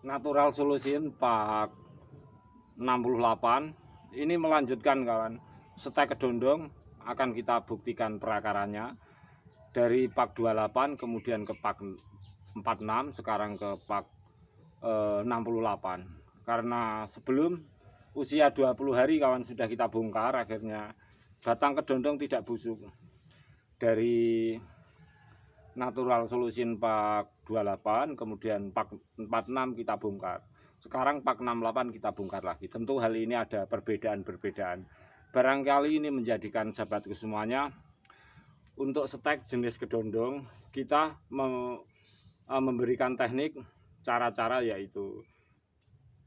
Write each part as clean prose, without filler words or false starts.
Natural Solution Pak 68 ini melanjutkan kawan. Stek kedondong akan kita buktikan perakarannya dari Pak 28 kemudian ke Pak 46 sekarang ke Pak 68. Karena sebelum usia 20 hari kawan sudah kita bongkar, akhirnya batang kedondong tidak busuk. Dari Natural Solution Pak 28 kemudian Pak 46 kita bongkar. Sekarang Pak 68 kita bongkar lagi. Tentu hal ini ada perbedaan-perbedaan. Barangkali ini menjadikan sahabatku semuanya, untuk stek jenis kedondong kita memberikan teknik cara-cara, yaitu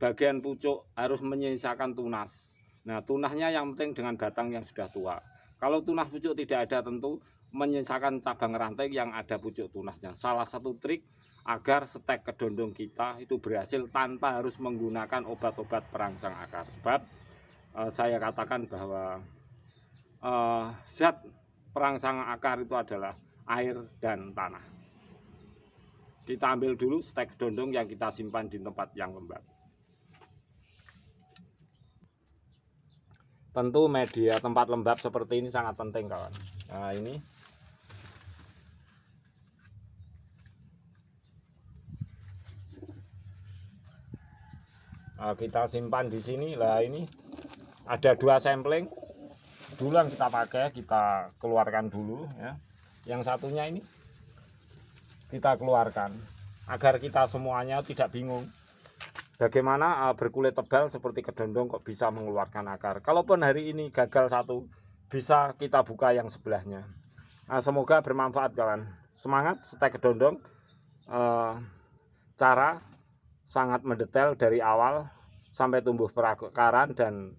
bagian pucuk harus menyisakan tunas. Nah, tunasnya yang penting dengan batang yang sudah tua. Kalau tunas pucuk tidak ada, tentu menyisakan cabang rantai yang ada pucuk tunasnya. Salah satu trik agar stek kedondong kita itu berhasil tanpa harus menggunakan obat-obat perangsang akar. Sebab saya katakan bahwa zat perangsang akar itu adalah air dan tanah. Kita ambil dulu stek kedondong yang kita simpan di tempat yang lembab. Tentu media tempat lembab seperti ini sangat penting kawan. Nah, ini kita simpan di sini. Lah, ini ada 2 sampling. Dulu yang kita pakai kita keluarkan dulu ya. Yang satunya ini kita keluarkan agar kita semuanya tidak bingung bagaimana berkulit tebal seperti kedondong kok bisa mengeluarkan akar. Kalaupun hari ini gagal satu, bisa kita buka yang sebelahnya. Nah, semoga bermanfaat kawan. Semangat stek kedondong. Cara sangat mendetail dari awal sampai tumbuh perakaran, dan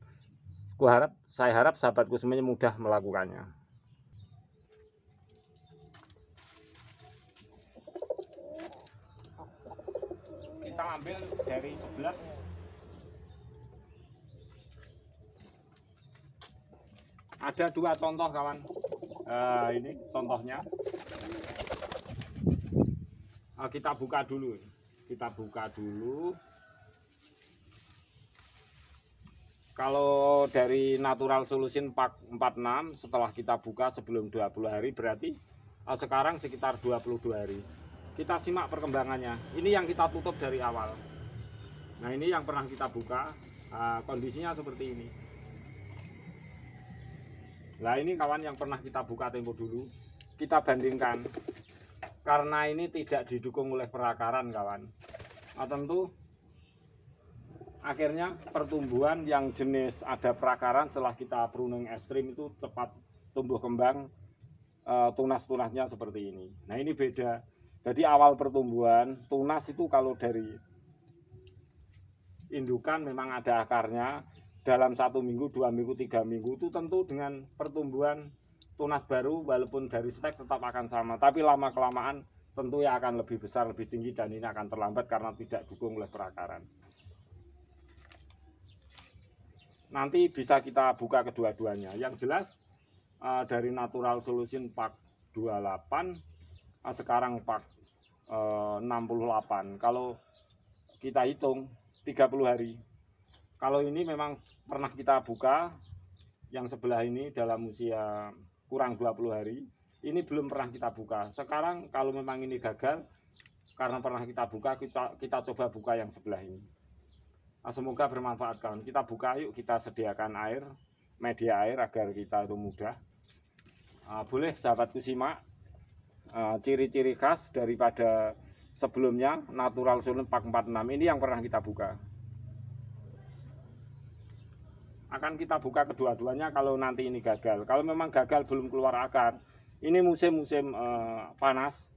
saya harap sahabatku semuanya mudah melakukannya. Kita ambil dari sebelah. Ada 2 contoh kawan. Ini contohnya. Kita buka dulu. Kalau dari Natural Solution Pak 46 setelah kita buka sebelum 20 hari, berarti sekarang sekitar 22 hari. Kita simak perkembangannya. Ini yang kita tutup dari awal. Nah, ini yang pernah kita buka, kondisinya seperti ini. Nah, ini kawan yang pernah kita buka tempo dulu. Kita bandingkan. Karena ini tidak didukung oleh perakaran kawan. Nah, tentu akhirnya pertumbuhan yang jenis ada perakaran setelah kita pruning ekstrim itu cepat tumbuh kembang, tunas-tunasnya seperti ini. Nah, ini beda. Jadi awal pertumbuhan tunas itu kalau dari indukan memang ada akarnya. Dalam 1 minggu, 2 minggu, 3 minggu itu tentu dengan pertumbuhan tunas baru walaupun dari stek tetap akan sama. Tapi lama kelamaan tentu ya akan lebih besar, lebih tinggi, dan ini akan terlambat karena tidak didukung oleh perakaran. Nanti bisa kita buka kedua-duanya. Yang jelas dari Natural Solution Pak 28 sekarang Pak 68. Kalau kita hitung 30 hari. Kalau ini memang pernah kita buka yang sebelah ini dalam usia kurang 20 hari. Ini belum pernah kita buka. Sekarang kalau memang ini gagal karena pernah kita buka, kita coba buka yang sebelah ini. Semoga bermanfaat kawan. Kita buka yuk, kita sediakan air, media air agar kita itu mudah. Boleh sahabatku simak ciri-ciri khas daripada sebelumnya Natural Solution Pak 46 ini yang pernah kita buka. Akan kita buka kedua-duanya kalau nanti ini gagal. Kalau memang gagal belum keluar akar, ini musim-musim panas,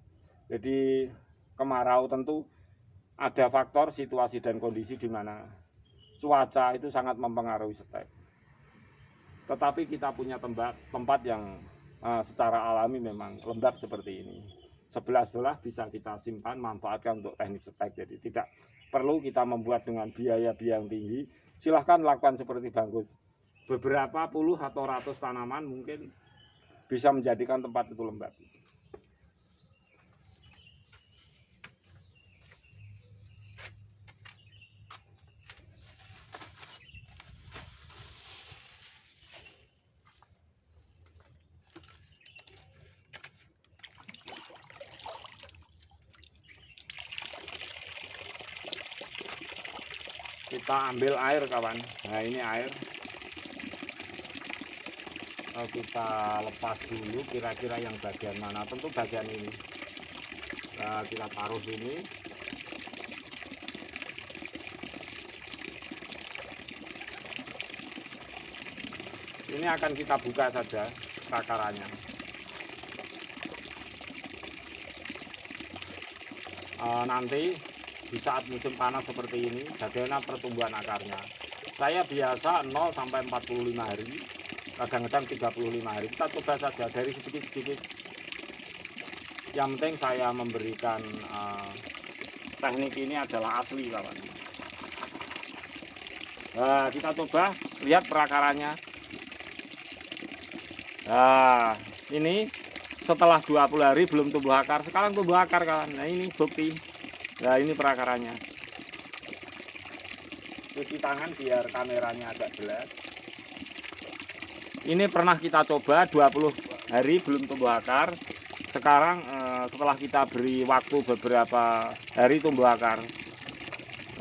jadi kemarau, tentu ada faktor situasi dan kondisi di mana cuaca itu sangat mempengaruhi stek. Tetapi kita punya tempat yang secara alami memang lembab seperti ini. Sebelah-sebelah bisa kita simpan, manfaatkan untuk teknik stek. Jadi tidak perlu kita membuat dengan biaya-biaya yang tinggi. Silahkan lakukan seperti Bagus. Beberapa puluh atau ratus tanaman mungkin bisa menjadikan tempat itu lembab. Kita ambil air kawan. Nah ini air, kita lepas dulu kira-kira yang bagian mana. Tentu bagian ini. Nah, kita taruh sini. Ini akan kita buka saja takarannya. Nanti di saat musim panas seperti ini, bagaimana pertumbuhan akarnya. Saya biasa 0 sampai 45 hari, kadang-kadang 35 hari. Kita coba saja dari sedikit-sedikit. Yang penting saya memberikan teknik ini adalah asli kawan. Nah, kita coba lihat perakarannya. Nah, ini setelah 20 hari belum tumbuh akar, sekarang tumbuh akar kawan. Nah ini bukti. Nah ini perakarannya. Cuci tangan biar kameranya agak jelas. Ini pernah kita coba 20 hari belum tumbuh akar. Sekarang setelah kita beri waktu beberapa hari tumbuh akar.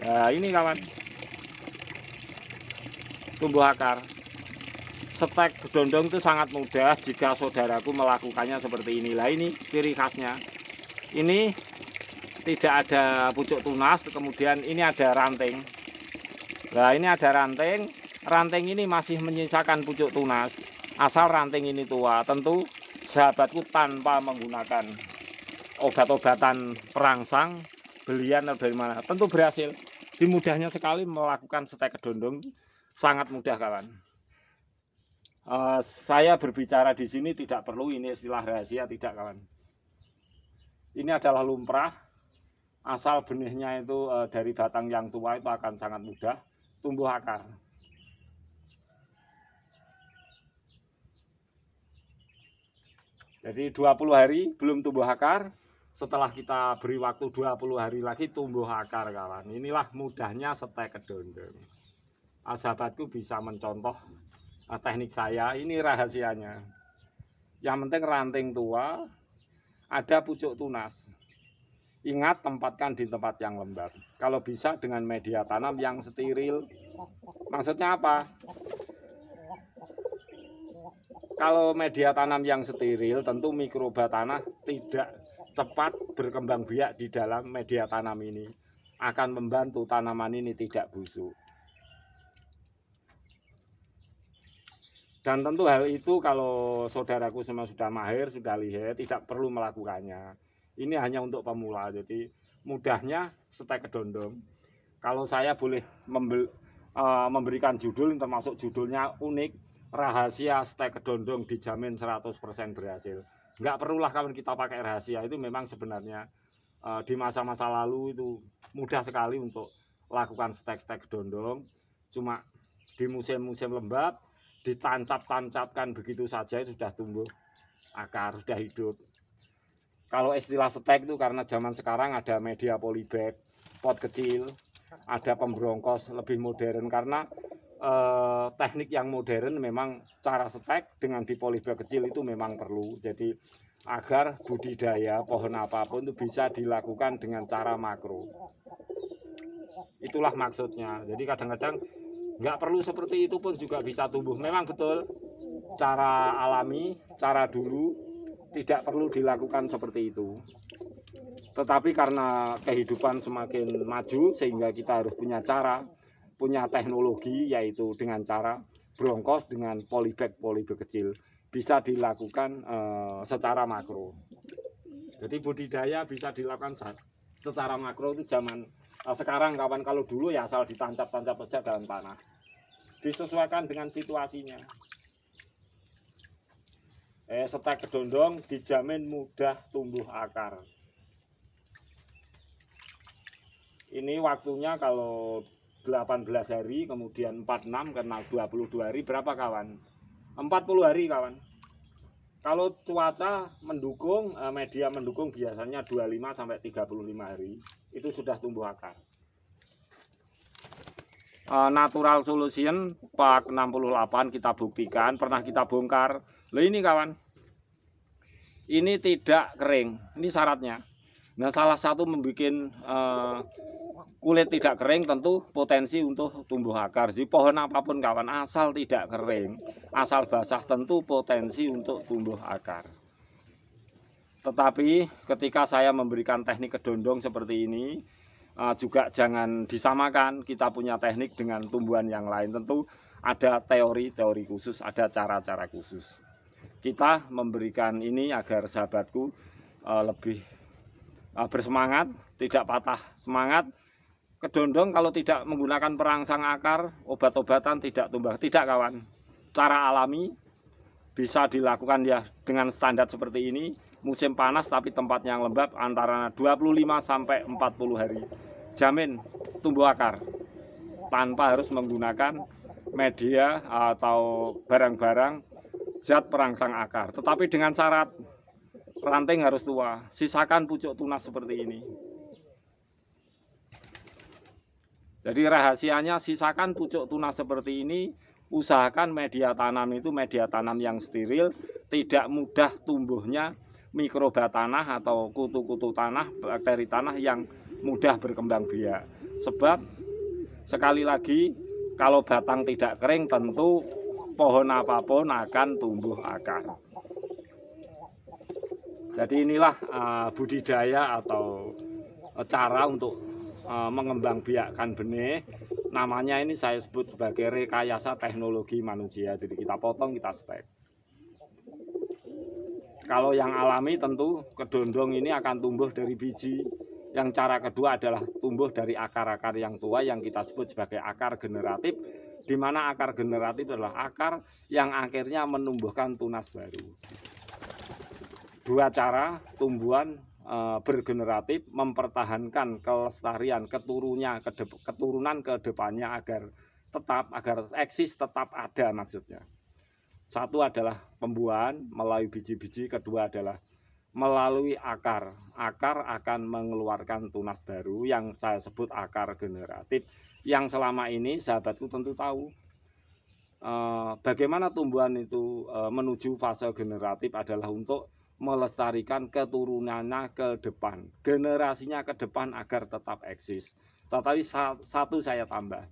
Nah ini kawan, tumbuh akar. Stek kedondong itu sangat mudah jika saudaraku melakukannya seperti inilah. Ini ciri khasnya. Ini tidak ada pucuk tunas, kemudian ini ada ranting. Nah ini ada ranting. Ranting ini masih menyisakan pucuk tunas. Asal ranting ini tua. Tentu sahabatku tanpa menggunakan obat-obatan perangsang, belian atau dari mana, tentu berhasil. Dimudahnya sekali melakukan stek kedondong, sangat mudah kawan. Saya berbicara di sini tidak perlu ini istilah rahasia, tidak kawan. Ini adalah lumrah, asal benihnya itu dari batang yang tua itu akan sangat mudah tumbuh akar. Jadi 20 hari belum tumbuh akar, setelah kita beri waktu 20 hari lagi tumbuh akar kawan. Inilah mudahnya stek kedondong. Sahabatku bisa mencontoh teknik saya, ini rahasianya. Yang penting ranting tua, ada pucuk tunas. Ingat tempatkan di tempat yang lembab. Kalau bisa dengan media tanam yang steril. Maksudnya apa? Kalau media tanam yang steril, tentu mikroba tanah tidak cepat berkembang biak di dalam media tanam ini. Akan membantu tanaman ini tidak busuk. Dan tentu hal itu kalau saudaraku semua sudah mahir, sudah lihai, tidak perlu melakukannya. Ini hanya untuk pemula, jadi mudahnya stek kedondong. Kalau saya boleh memberikan judul, termasuk judulnya unik, rahasia stek kedondong dijamin 100% berhasil. Nggak perlulah kawan kita pakai rahasia, itu memang sebenarnya di masa-masa lalu itu mudah sekali untuk lakukan stek kedondong. Cuma di musim-musim lembab, ditancap-tancapkan begitu saja itu sudah tumbuh akar, sudah hidup. Kalau istilah stek itu karena zaman sekarang ada media polybag, pot kecil, ada pembrongkos lebih modern. Karena teknik yang modern memang cara stek dengan di polybag kecil itu memang perlu. Jadi agar budidaya pohon apapun itu bisa dilakukan dengan cara makro. Itulah maksudnya. Jadi kadang-kadang nggak perlu seperti itu pun juga bisa tumbuh. Memang betul cara alami, cara dulu tidak perlu dilakukan seperti itu. Tetapi karena kehidupan semakin maju sehingga kita harus punya cara, punya teknologi, yaitu dengan cara brongkos dengan polybag kecil. Bisa dilakukan secara makro. Jadi budidaya bisa dilakukan secara makro itu zaman sekarang kawan. Kalau dulu ya asal ditancap-tancap saja dalam tanah. Disesuaikan dengan situasinya. Stek kedondong dijamin mudah tumbuh akar. Ini waktunya kalau 18 hari, kemudian 46 karena 22 hari, berapa kawan? 40 hari kawan. Kalau cuaca mendukung, media mendukung biasanya 25 sampai 35 hari itu sudah tumbuh akar. Natural solution Pak 68 kita buktikan, pernah kita bongkar. Loh ini kawan, ini tidak kering, ini syaratnya. Nah salah satu membuat kulit tidak kering tentu potensi untuk tumbuh akar. Jadi pohon apapun kawan, asal tidak kering, asal basah tentu potensi untuk tumbuh akar. Tetapi ketika saya memberikan teknik kedondong seperti ini, juga jangan disamakan kita punya teknik dengan tumbuhan yang lain. Tentu ada teori-teori khusus, ada cara-cara khusus. Kita memberikan ini agar sahabatku lebih bersemangat, tidak patah semangat. Kedondong kalau tidak menggunakan perangsang akar, obat-obatan tidak tumbuh. Tidak kawan, cara alami bisa dilakukan ya dengan standar seperti ini. Musim panas tapi tempat yang lembab antara 25 sampai 40 hari. Jamin tumbuh akar tanpa harus menggunakan media atau barang-barang zat perangsang akar. Tetapi dengan syarat ranting harus tua, sisakan pucuk tunas seperti ini. Jadi rahasianya sisakan pucuk tunas seperti ini, usahakan media tanam itu media tanam yang steril, tidak mudah tumbuhnya mikroba tanah atau kutu-kutu tanah, bakteri tanah yang mudah berkembang biak. Sebab sekali lagi kalau batang tidak kering tentu pohon apapun akan tumbuh akar. Jadi inilah budidaya atau cara untuk mengembang biakkan benih. Namanya ini saya sebut sebagai rekayasa teknologi manusia. Jadi kita potong, kita stek. Kalau yang alami tentu kedondong ini akan tumbuh dari biji. Yang cara kedua adalah tumbuh dari akar-akar yang tua yang kita sebut sebagai akar generatif, di mana akar generatif adalah akar yang akhirnya menumbuhkan tunas baru. Dua cara tumbuhan bergeneratif mempertahankan kelestarian keturunan ke depannya agar eksis tetap ada maksudnya. Satu adalah pembuahan melalui biji-biji, kedua adalah melalui akar. Akar akan mengeluarkan tunas baru yang saya sebut akar generatif, yang selama ini sahabatku tentu tahu bagaimana tumbuhan itu menuju fase generatif adalah untuk melestarikan keturunannya ke depan, generasinya ke depan agar tetap eksis. Tetapi satu saya tambah,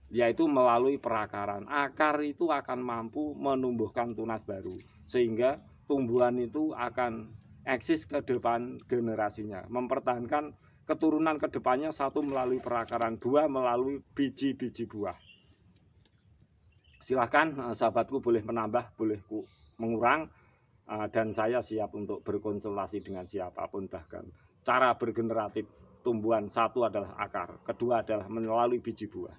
yaitu melalui perakaran. Akar itu akan mampu menumbuhkan tunas baru, sehingga tumbuhan itu akan eksis ke depan generasinya, mempertahankan keturunan ke depannya. Satu melalui perakaran, dua melalui biji-biji buah. Silahkan sahabatku boleh menambah, boleh mengurang. Dan saya siap untuk berkonsultasi dengan siapapun. Bahkan cara bergeneratif tumbuhan, satu adalah akar, kedua adalah melalui biji buah.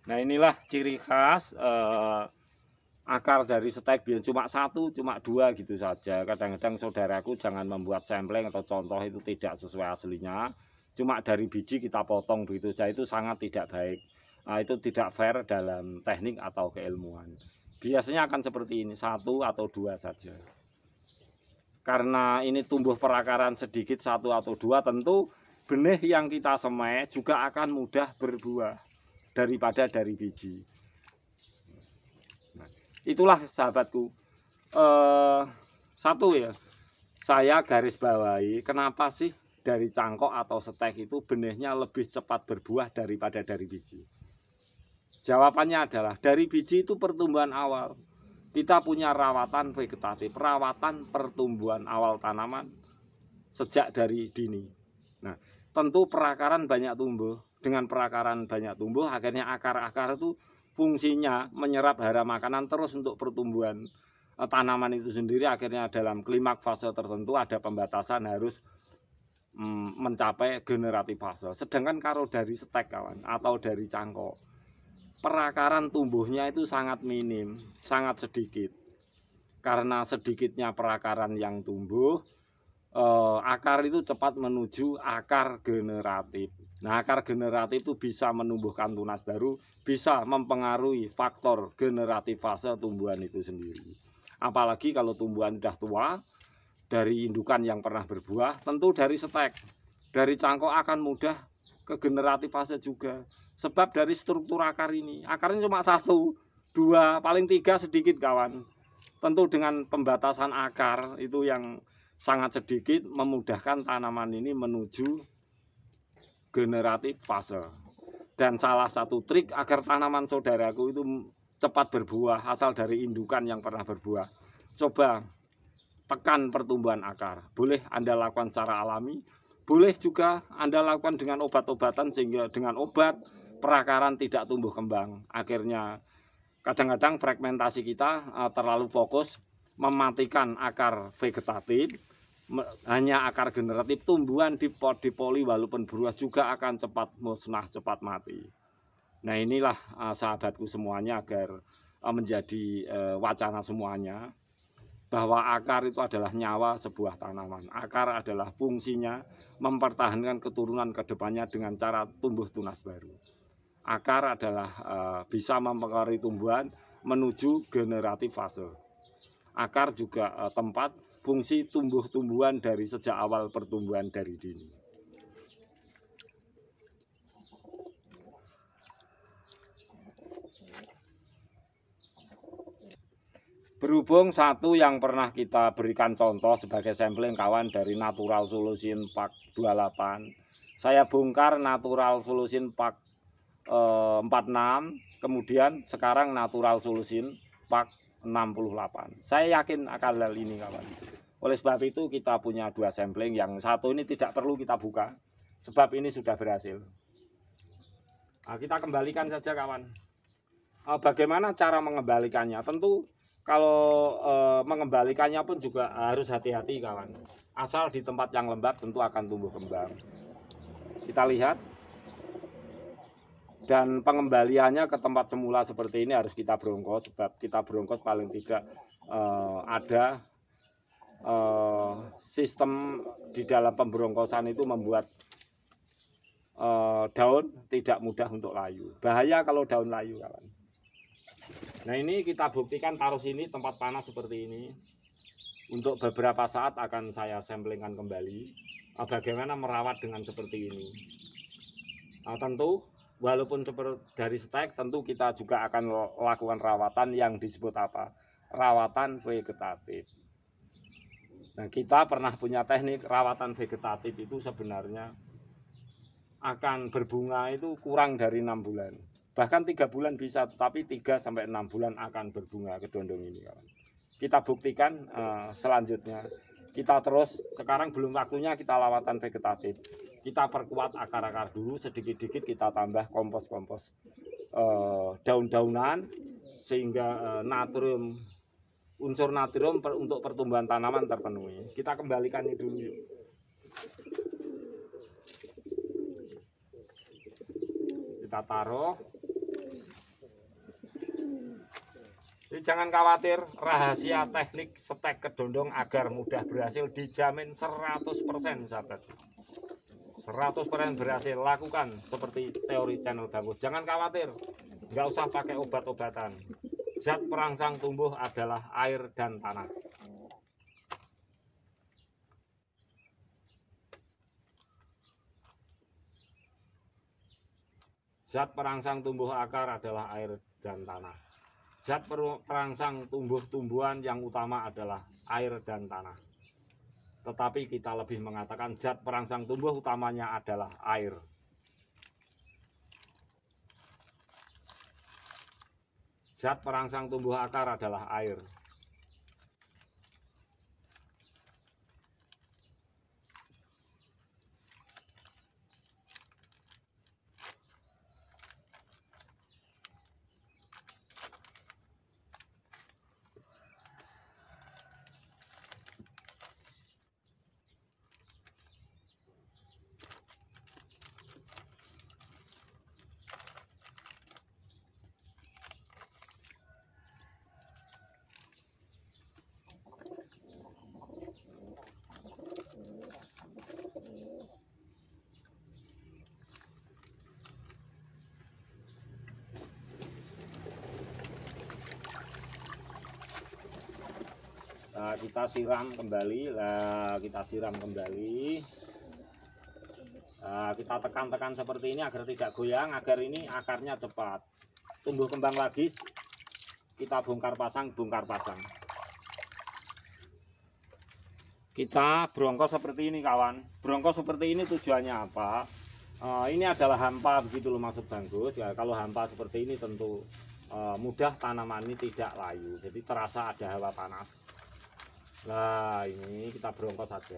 Nah inilah ciri khas akar dari stek bion, cuma satu, cuma dua gitu saja. Kadang-kadang saudaraku jangan membuat sampling atau contoh itu tidak sesuai aslinya. Cuma dari biji kita potong begitu saja, itu sangat tidak baik. Nah, itu tidak fair dalam teknik atau keilmuan. Biasanya akan seperti ini, satu atau dua saja. Karena ini tumbuh perakaran sedikit, satu atau dua, tentu benih yang kita semai juga akan mudah berbuah daripada dari biji. Nah, itulah sahabatku, satu ya, saya garis bawahi kenapa sih dari cangkok atau stek itu benihnya lebih cepat berbuah daripada dari biji. Jawabannya adalah dari biji itu pertumbuhan awal. Kita punya rawatan vegetatif, rawatan pertumbuhan awal tanaman sejak dari dini. Nah, tentu perakaran banyak tumbuh. Dengan perakaran banyak tumbuh, akhirnya akar-akar itu fungsinya menyerap hara makanan terus untuk pertumbuhan tanaman itu sendiri. Akhirnya dalam klimaks fase tertentu ada pembatasan, harus mencapai generatif fase. Sedangkan kalau dari stek kawan atau dari cangkok, perakaran tumbuhnya itu sangat minim, sangat sedikit. Karena sedikitnya perakaran yang tumbuh, akar itu cepat menuju akar generatif. Nah, akar generatif itu bisa menumbuhkan tunas baru, bisa mempengaruhi faktor generatif fase tumbuhan itu sendiri. Apalagi kalau tumbuhan sudah tua, dari indukan yang pernah berbuah, tentu dari stek, dari cangkok akan mudah ke generatif fase juga. Sebab dari struktur akar ini, akarnya cuma 1, 2, paling 3 sedikit kawan. Tentu dengan pembatasan akar itu yang sangat sedikit memudahkan tanaman ini menuju generatif fase. Dan salah satu trik agar tanaman saudaraku itu cepat berbuah asal dari indukan yang pernah berbuah, coba tekan pertumbuhan akar. Boleh Anda lakukan secara alami, boleh juga Anda lakukan dengan obat-obatan, sehingga dengan obat perakaran tidak tumbuh kembang. Akhirnya kadang-kadang fragmentasi kita terlalu fokus mematikan akar vegetatif, hanya akar generatif. Tumbuhan di pot, di poli walaupun berbuah juga akan cepat musnah, cepat mati. Nah inilah sahabatku semuanya, agar menjadi wacana semuanya, bahwa akar itu adalah nyawa sebuah tanaman. Akar adalah fungsinya mempertahankan keturunan ke depannya dengan cara tumbuh tunas baru. Akar adalah bisa mempengaruhi tumbuhan menuju generatif fase. Akar juga tempat fungsi tumbuh-tumbuhan dari sejak awal pertumbuhan dari dini. Berhubung satu yang pernah kita berikan contoh sebagai sampling kawan dari Natural Solution Pak 28, saya bongkar Natural Solution Pak 46, kemudian sekarang Natural Solution Pak 68. Saya yakin akan hal ini kawan. Oleh sebab itu kita punya 2 sampling, yang satu ini tidak perlu kita buka sebab ini sudah berhasil. Nah, kita kembalikan saja kawan. Bagaimana cara mengembalikannya? Tentu kalau mengembalikannya pun juga harus hati-hati kawan. Asal di tempat yang lembab tentu akan tumbuh kembang. Kita lihat. Dan pengembaliannya ke tempat semula seperti ini harus kita brongkos, sebab kita brongkos paling tidak ada sistem di dalam pembrongkosan itu membuat daun tidak mudah untuk layu. Bahaya kalau daun layu kawan. Nah ini kita buktikan, taruh sini tempat panas seperti ini. Untuk beberapa saat akan saya samplingkan kembali bagaimana merawat dengan seperti ini. Tentu walaupun dari stek, tentu kita juga akan lakukan rawatan yang disebut apa? Rawatan vegetatif. Nah kita pernah punya teknik rawatan vegetatif itu sebenarnya akan berbunga itu kurang dari 6 bulan. Bahkan 3 bulan bisa, tetapi 3-6 bulan akan berbunga kedondong ini kawan. Kita buktikan selanjutnya. Kita terus, sekarang belum waktunya kita rawatan vegetatif. Kita perkuat akar-akar dulu, sedikit-sedikit kita tambah kompos-kompos daun-daunan, sehingga natrium, unsur natrium untuk pertumbuhan tanaman terpenuhi. Kita kembalikan ini dulu yuk. Kita taruh. Jadi jangan khawatir, rahasia teknik stek kedondong agar mudah berhasil dijamin 100% sahabat. 100% berhasil. Lakukan seperti teori channel Bagus. Jangan khawatir, nggak usah pakai obat-obatan. Zat perangsang tumbuh adalah air dan tanah. Zat perangsang tumbuh akar adalah air dan tanah. Zat perangsang tumbuh-tumbuhan yang utama adalah air dan tanah. Tetapi kita lebih mengatakan zat perangsang tumbuh utamanya adalah air. Zat perangsang tumbuh akar adalah air. Nah, kita siram kembali. Nah, kita siram kembali. Nah, kita tekan-tekan seperti ini agar tidak goyang, agar ini akarnya cepat tumbuh kembang lagi. Kita bongkar pasang. Kita brongkos seperti ini kawan. Brongkos seperti ini tujuannya apa? Ini adalah hampa begitu loh maksud Bagus ya. Kalau hampa seperti ini tentu mudah tanaman ini tidak layu, jadi terasa ada hawa panas. Nah, ini kita brongkos saja.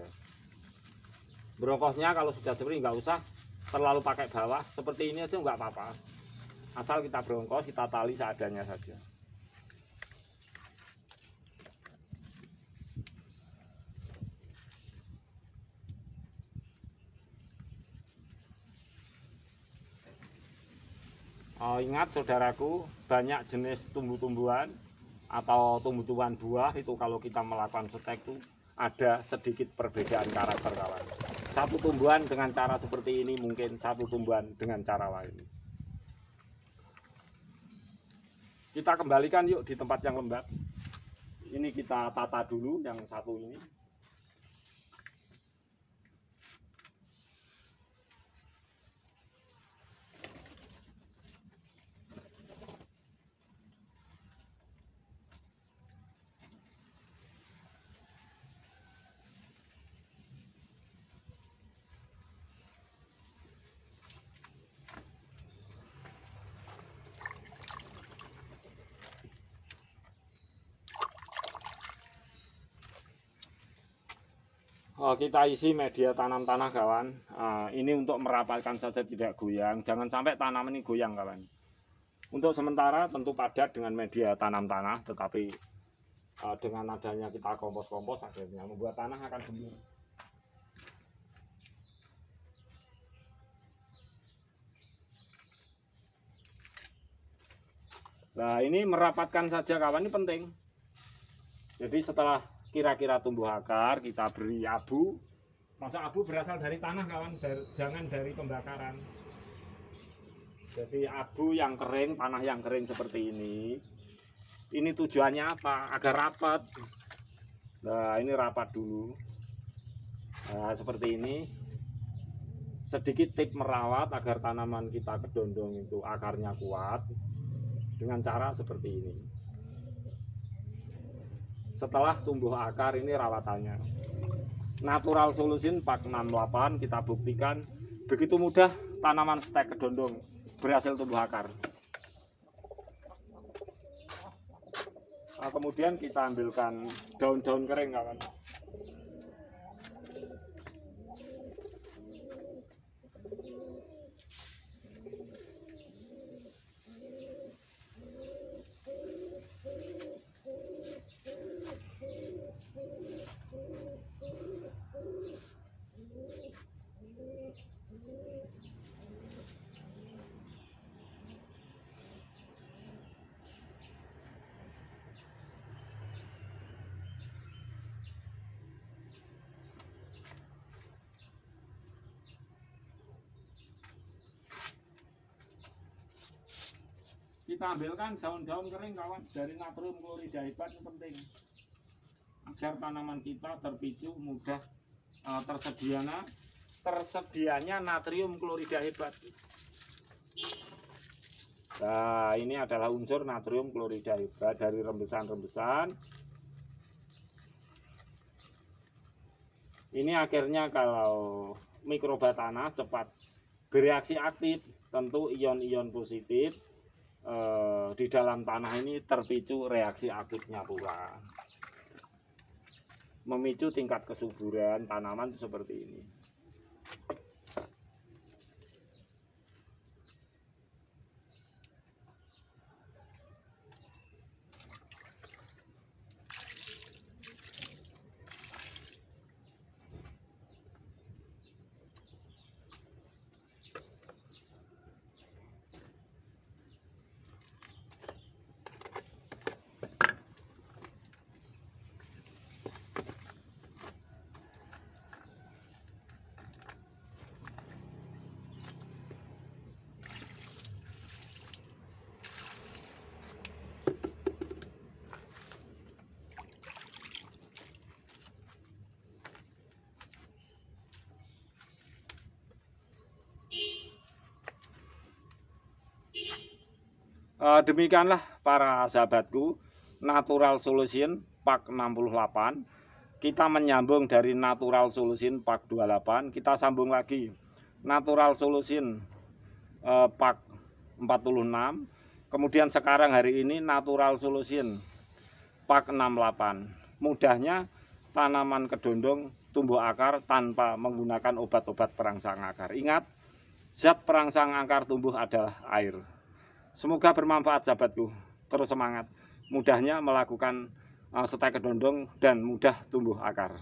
Brongkosnya kalau sudah seperti nggak usah terlalu pakai bawah, seperti ini aja nggak apa-apa. Asal kita brongkos, kita tali seadanya saja. Ingat saudaraku, banyak jenis tumbuh-tumbuhan atau tumbuh-tumbuhan buah itu kalau kita melakukan setek itu ada sedikit perbedaan karakter kawan. Satu tumbuhan dengan cara seperti ini, mungkin satu tumbuhan dengan cara lain. Kita kembalikan yuk di tempat yang lembab. Ini kita tata dulu yang satu ini. Kita isi media tanam tanah kawan. Ini untuk merapatkan saja, tidak goyang. Jangan sampai tanaman ini goyang kawan. Untuk sementara tentu padat dengan media tanam tanah, tetapi dengan adanya kita kompos-kompos akhirnya membuat tanah akan gembur. Nah, ini merapatkan saja kawan, ini penting. Jadi setelah kira-kira tumbuh akar, kita beri abu. Masa abu berasal dari tanah kawan, jangan dari pembakaran. Jadi abu yang kering, tanah yang kering seperti ini. Ini tujuannya apa? Agar rapat. Nah, ini rapat dulu. Nah, seperti ini. Sedikit tip merawat agar tanaman kita kedondong itu akarnya kuat dengan cara seperti ini. Setelah tumbuh akar, ini rawatannya Natural Solution 468 kita buktikan begitu mudah tanaman setek kedondong berhasil tumbuh akar. Nah, kemudian kita ambilkan daun-daun kering kawan. Kita ambilkan daun-daun kering kawan dari natrium klorida hebat, itu penting agar tanaman kita terpicu mudah tersedianya natrium klorida hebat. Nah, ini adalah unsur natrium klorida hebat dari rembesan-rembesan. Ini akhirnya kalau mikroba tanah cepat bereaksi aktif, tentu ion-ion positif di dalam tanah ini terpicu reaksi aktifnya pula, memicu tingkat kesuburan tanaman seperti ini. Demikianlah para sahabatku, Natural Solution Pak 68. Kita menyambung dari Natural Solution Pak 28, kita sambung lagi Natural Solution Pak 46. Kemudian sekarang hari ini Natural Solution Pak 68. Mudahnya tanaman kedondong tumbuh akar tanpa menggunakan obat-obat perangsang akar. Ingat, zat perangsang akar tumbuh adalah air. Semoga bermanfaat sahabatku. Terus semangat. Mudahnya melakukan setek kedondong dan mudah tumbuh akar.